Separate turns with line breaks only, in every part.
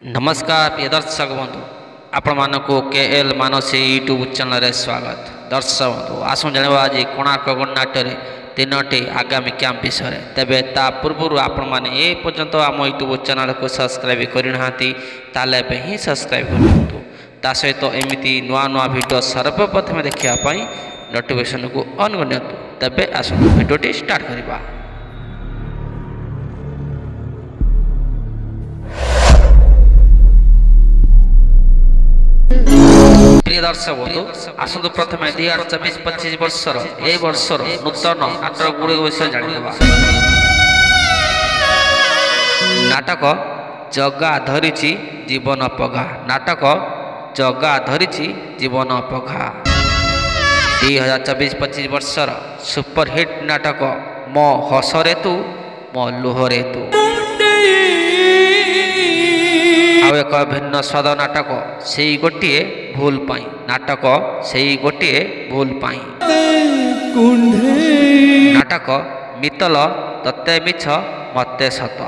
नमस्कार प्रिय दर्शक बंधु आपण मानक केएल मानसी यूट्यूब चैनल स्वागत। दर्शक बंधु आसु जाना आज कोणार्क गणनाट्य तीनोटी आगामी कैंप विषय तेरे ता पूर्व आपण मैंने ए पर्यंत आम यूट्यूब चैनल को सब्सक्राइब करना ताले ही सब्सक्राइब करूँ ता सहित एमती नुआ नुआ भिडियो सर्वप्रथम देखापी नोटिफिकेशन को ऑन कर तेरे आस भिडियोटी स्टार्ट करवा। प्रिय दर्शक बंधु आसतु प्रथम 2024-25 वर्षर ए वर्षर नूतन नाटक गुड़ विषय जाना। नाटक जगा धरिछि जीवन पघा। नाटक जगा धरिछि जीवन पघा 2024-25 वर्षर सुपरहिट नाटक मो हसरे तू मो लुहरे तू। आउ एक भिन्न स्वाद नाटक से गोटे भूल पाई। नाटक से गोटे भूल पाई। नाटक मितल तत्ते मिछ मते सत।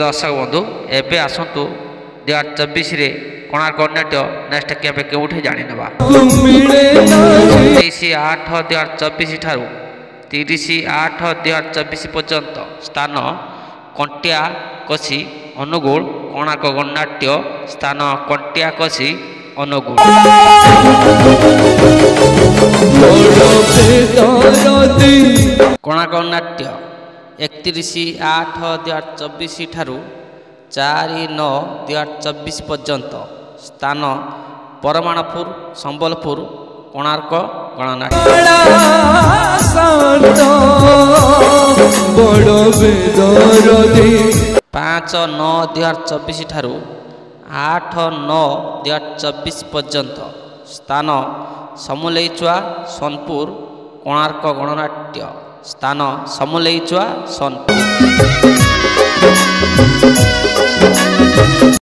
दर्शक बंधु एबे आसतु 2024 रे कोणार्क गणनाट्य नेक्स्ट कैंप केउठी जानि नबा। 23/8/2024 ठारू 30/8/2024 पर्यंत स्थान कंटिया कसी अनुगुल। कोणार्क गणनाट्य स्थान कंटिया कसी अनुगुल। कोणार्क गणनाट्य 31/8/2024 ठारू 4/9/2024 पर्यंत स्थान परमाणपुर संबलपुर। कोणार्क गणनाट्य 5/9/2024 ठारू 8/9/2024 पर्यंत स्थान समलेईचुआ सोनपुर। कोणार्क गणनाट्य स्थान समलेईचुआ सोनपुर।